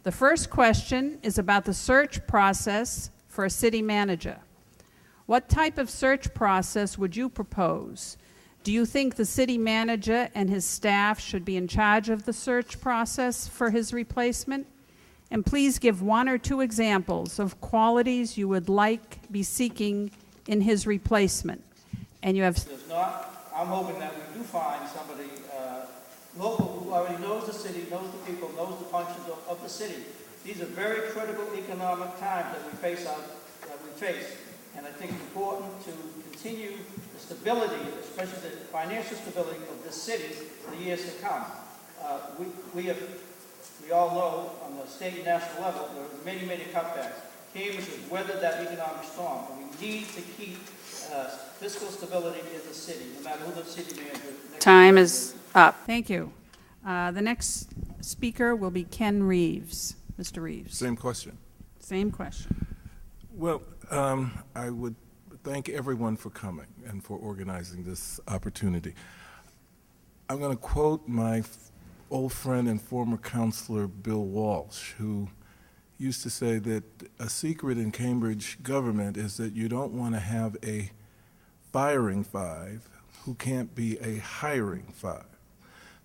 The first question is about the search process for a city manager. What type of search process would you propose? Do you think the city manager and his staff should be in charge of the search process for his replacement? And please give 1 or 2 examples of qualities you would be seeking in his replacement. And you have... There's not. I'm hoping that we do find somebody local who already knows the city, knows the people, knows the functions of the city. These are very critical economic times that we face, and I think it's important to continue the stability, especially the financial stability of this city for the years to come. We all know on the state and national level there are many, many cutbacks. Cambridge has weathered that economic storm, and we need to keep fiscal stability in the city, no matter who the city manager is. Time is up. Thank you. The next speaker will be Ken Reeves. Mr. Reeves. Same question. Same question. Well, I would thank everyone for coming and for organizing this opportunity. I'm going to quote my old friend and former counselor Bill Walsh, who used to say that a secret in Cambridge government is that you don't want to have a firing 5 who can't be a hiring 5.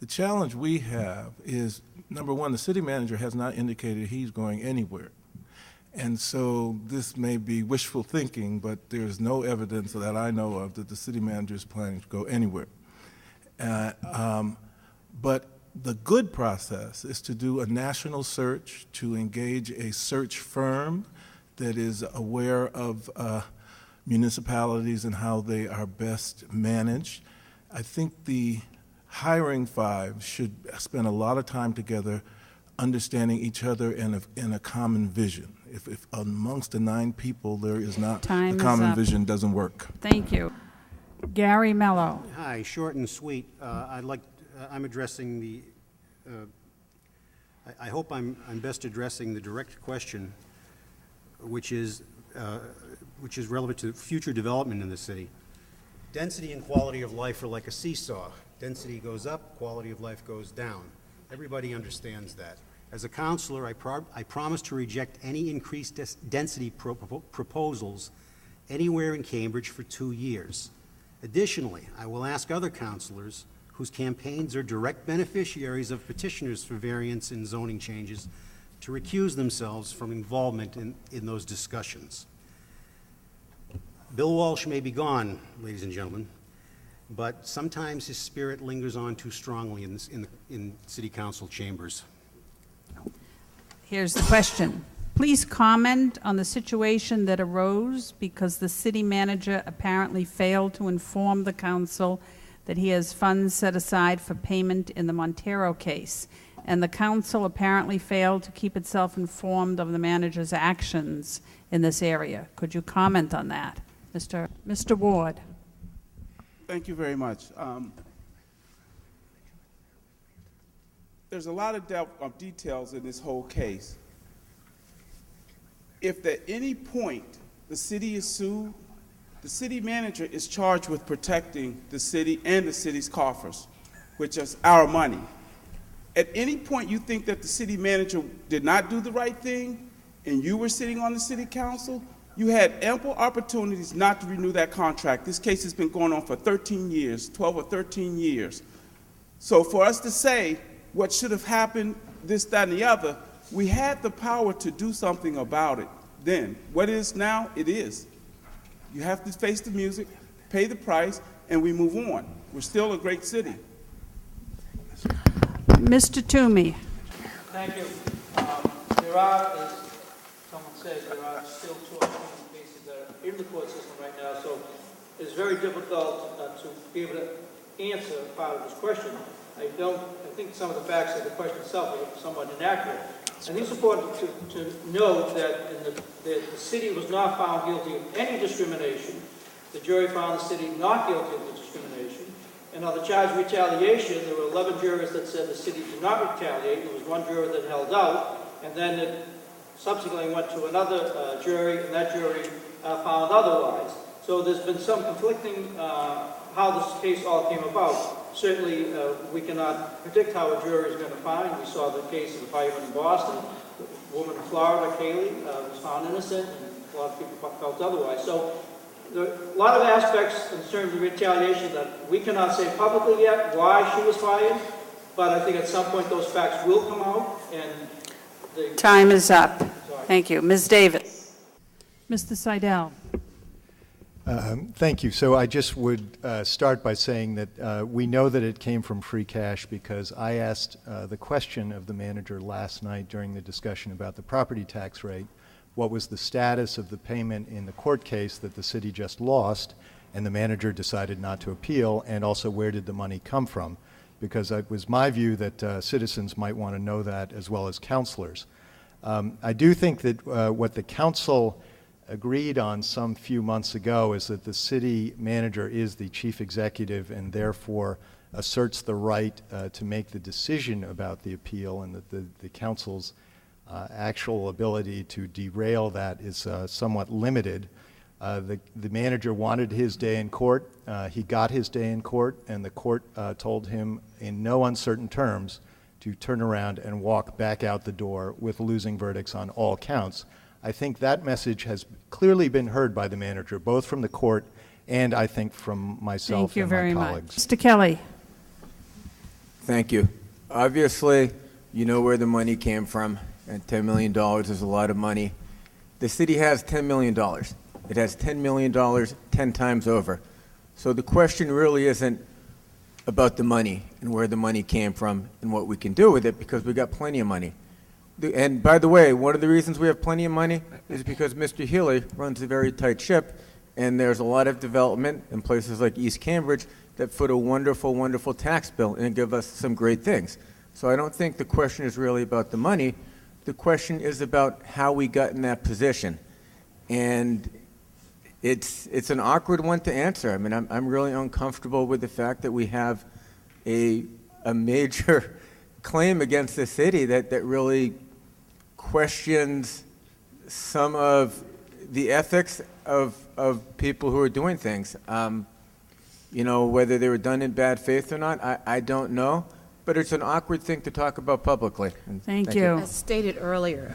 The challenge we have is, number one, the city manager has not indicated he's going anywhere. And so this may be wishful thinking, but there's no evidence that I know of that the city manager is planning to go anywhere. But the good process is to do a national search, to engage a search firm that is aware of municipalities and how they are best managed. I think the hiring 5 should spend a lot of time together understanding each other in a common vision. If amongst the 9 people there is not a common vision, doesn't work. Thank you. Gary Mello. Hi, short and sweet. I'm addressing the, I hope I'm best addressing the direct question, which is relevant to future development in the city. Density and quality of life are like a seesaw. Density goes up, quality of life goes down. Everybody understands that. As a counselor, I promise to reject any increased density proposals anywhere in Cambridge for 2 years. Additionally, I will ask other counselors whose campaigns are direct beneficiaries of petitioners for variance in zoning changes to recuse themselves from involvement in those discussions. Bill Walsh may be gone, ladies and gentlemen, but sometimes his spirit lingers on too strongly in city council chambers. Here's the question. Please comment on the situation that arose because the city manager apparently failed to inform the council that he has funds set aside for payment in the Montero case, and the council apparently failed to keep itself informed of the manager's actions in this area. Could you comment on that? Mr. Ward. Thank you very much. There's a lot of details in this whole case. If at any point the city is sued, the city manager is charged with protecting the city and the city's coffers, which is our money. At any point you think that the city manager did not do the right thing and you were sitting on the city council, you had ample opportunities not to renew that contract. This case has been going on for 13 years, 12 or 13 years. So for us to say what should have happened, this, that, and the other, we had the power to do something about it then. What it is now, it is. You have to face the music, pay the price, and we move on. We're still a great city. Mr. Toomey. Thank you. There are, as someone said, there are still 2 cases that are in the court system right now, so it's very difficult to be able to answer part of this question. I think some of the facts of the question itself are somewhat inaccurate. I think it's important to note that the city was not found guilty of any discrimination. The jury found the city not guilty of the discrimination. And on the charge of retaliation, there were 11 jurors that said the city did not retaliate. There was 1 juror that held out, and then it subsequently went to another jury, and that jury found otherwise. So there's been some conflicting how this case all came about. certainly we cannot predict how a jury is going to find. We saw the case of the fireman in Boston. The woman in Florida, Kaylee, was found innocent, and a lot of people felt otherwise. So there are a lot of aspects in terms of retaliation that we cannot say publicly yet why she was fired, but I think at some point those facts will come out, and the... Time is up. Thank you. Ms. Davis. Mr. Seidel. Thank you. So I just would start by saying that we know that it came from free cash because I asked the question of the manager last night during the discussion about the property tax rate, what was the status of the payment in the court case that the city just lost, and the manager decided not to appeal, and also where did the money come from, because it was my view that citizens might want to know that as well as councilors. I do think that what the council agreed on some few months ago is that the city manager is the chief executive and therefore asserts the right to make the decision about the appeal, and that the council's actual ability to derail that is somewhat limited. The manager wanted his day in court. He got his day in court, and the court told him in no uncertain terms to turn around and walk back out the door with losing verdicts on all counts. I think that message has clearly been heard by the manager, both from the court and I think from myself and my colleagues. Thank you very much. Mr. Kelly. Thank you. Obviously, you know where the money came from, and $10 million is a lot of money. The city has $10 million. It has $10 million 10 times over. So the question really isn't about the money and where the money came from and what we can do with it, because we got plenty of money. And by the way, one of the reasons we have plenty of money is because Mr. Healy runs a very tight ship, and there's a lot of development in places like East Cambridge that foot a wonderful, wonderful tax bill and give us some great things. So I don't think the question is really about the money. The question is about how we got in that position. And it's an awkward one to answer. I mean, I'm really uncomfortable with the fact that we have a major claim against the city that really questions some of the ethics of people who are doing things. You know, whether they were done in bad faith or not, I don't know. But it's an awkward thing to talk about publicly. Thank you. As stated earlier,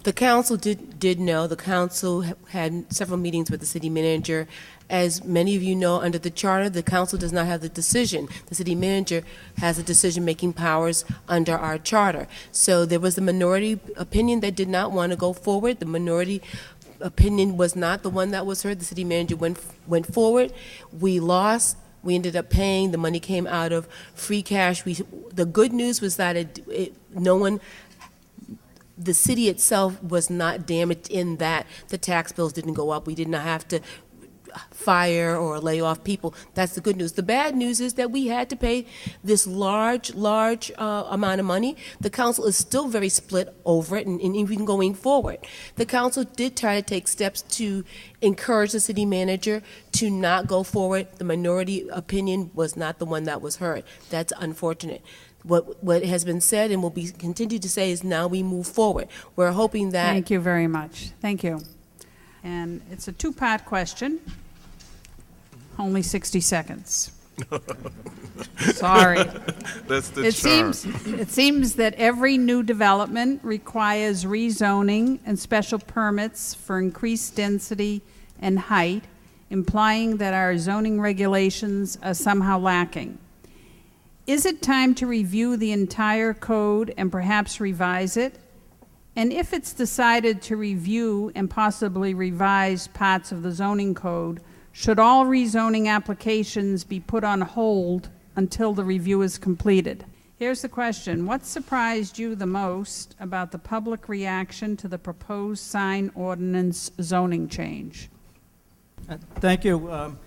the council did know. The council had several meetings with the city manager. As many of you know, under the charter, the council does not have the decision. The city manager has the decision-making powers under our charter. So there was a minority opinion that did not want to go forward. The minority opinion was not the one that was heard. The city manager went forward. We lost. We ended up paying. The money came out of free cash. The good news was that the city itself was not damaged in that the tax bills didn't go up. We did not have to fire or lay off people. That's the good news. The bad news is that we had to pay this large amount of money. The council is still very split over it, and even going forward. The council did try to take steps to encourage the city manager to not go forward. The minority opinion was not the one that was heard. That's unfortunate. What has been said and will be continued to say is now we move forward. We're hoping that... Thank you very much. Thank you. And it's a two-part question. Only 60 seconds. Sorry. That's the charm. It seems that every new development requires rezoning and special permits for increased density and height, implying that our zoning regulations are somehow lacking. Is it time to review the entire code and perhaps revise it? And if it's decided to review and possibly revise parts of the zoning code, should all rezoning applications be put on hold until the review is completed? Here's the question. What surprised you the most about the public reaction to the proposed sign ordinance zoning change? Thank you.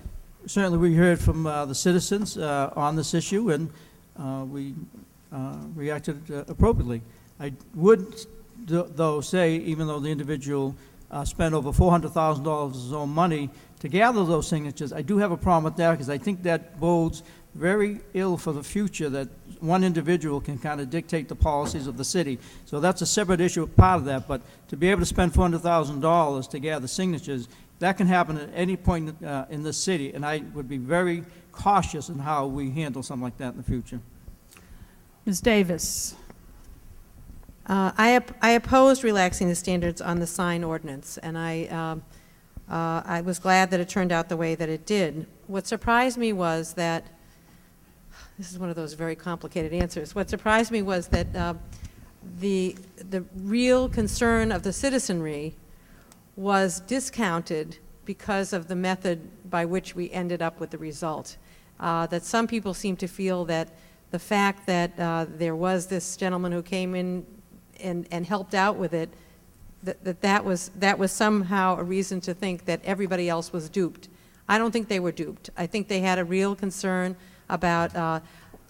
Certainly we heard from the citizens on this issue, and we reacted appropriately. I would, though, say, even though the individual spent over $400,000 of his own money to gather those signatures, I do have a problem with that, because I think that bodes very ill for the future, that one individual can kind of dictate the policies of the city. So that's a separate issue, part of that, but to be able to spend $400,000 to gather signatures, that can happen at any point in the city, and I would be very cautious in how we handle something like that in the future. Ms. Davis. I opposed relaxing the standards on the sign ordinance, and I was glad that it turned out the way that it did. What surprised me was that, this is one of those very complicated answers, what surprised me was that the real concern of the citizenry was discounted because of the method by which we ended up with the result. That some people seem to feel that the fact that there was this gentleman who came in and helped out with it, that was somehow a reason to think that everybody else was duped. I don't think they were duped. I think they had a real concern about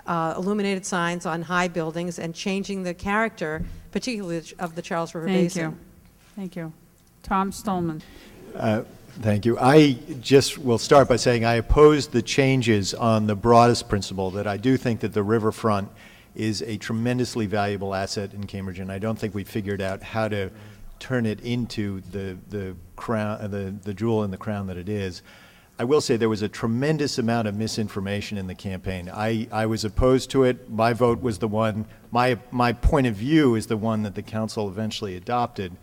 illuminated signs on high buildings and changing the character, particularly of the Charles River Basin. Thank you. Tom Stolman. Thank you. I just will start by saying I oppose the changes on the broadest principle, that I do think that the riverfront is a tremendously valuable asset in Cambridge, and I don't think we figured out how to turn it into the crown, the jewel in the crown that it is. I will say there was a tremendous amount of misinformation in the campaign. I was opposed to it. My vote was the one, my point of view is the one that the council eventually adopted.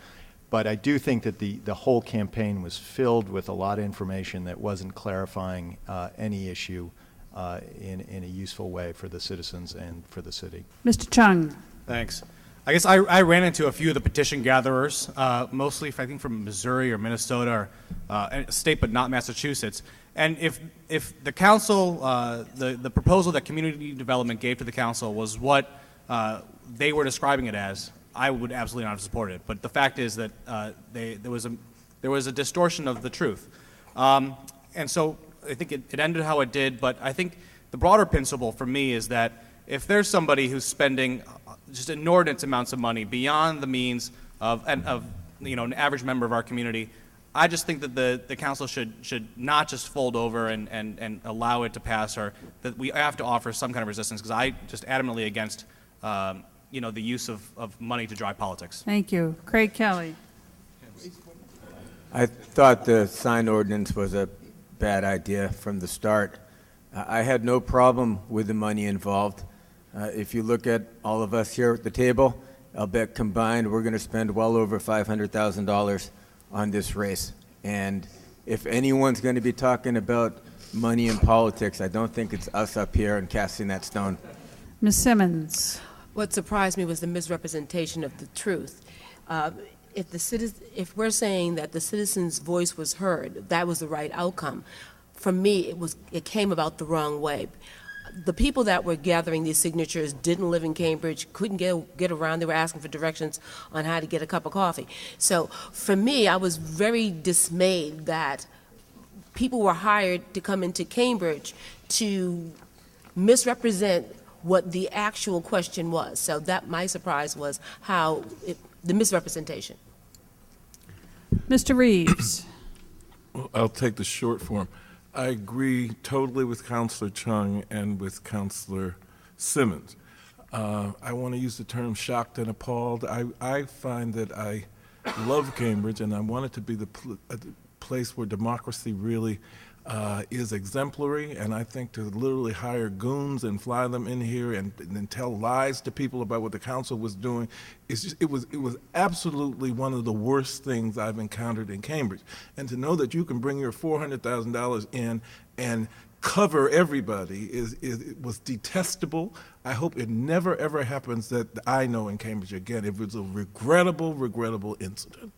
But I do think that the whole campaign was filled with a lot of information that wasn't clarifying any issue in a useful way for the citizens and for the city. Mr. Chung. Thanks. I guess I ran into a few of the petition gatherers, mostly I think from Missouri or Minnesota or state, but not Massachusetts. And if the council, the proposal that community development gave to the council was what they were describing it as, I would absolutely not have supported it. But the fact is that there was a distortion of the truth. And so I think it ended how it did, but I think the broader principle for me is that if there's somebody who's spending just inordinate amounts of money beyond the means of an average member of our community, I just think that the council should not just fold over and allow it to pass, or that we have to offer some kind of resistance, because I just adamantly against the use of money to drive politics. Thank you. Craig Kelly. I thought the sign ordinance was a bad idea from the start. I had no problem with the money involved. If you look at all of us here at the table, I'll bet combined we're going to spend well over $500,000 on this race. And if anyone's going to be talking about money in politics, I don't think it's us up here and casting that stone. Ms. Simmons. What surprised me was the misrepresentation of the truth. If we're saying that the citizens' voice was heard, that was the right outcome. For me, it came about the wrong way. The people that were gathering these signatures didn't live in Cambridge, couldn't get around. They were asking for directions on how to get a cup of coffee. So for me, I was very dismayed that people were hired to come into Cambridge to misrepresent what the actual question was. So that my surprise was the misrepresentation. Mr. Reeves. I'll take the short form. I agree totally with Councilor Chung and with Councilor Simmons. I want to use the term shocked and appalled. I find that I love Cambridge, and I want it to be the place where democracy really is exemplary, and I think to literally hire goons and fly them in here and tell lies to people about what the council was doing, it was absolutely one of the worst things I've encountered in Cambridge. And to know that you can bring your $400,000 in and cover everybody was detestable. I hope it never ever happens that I know in Cambridge again. It was a regrettable incident.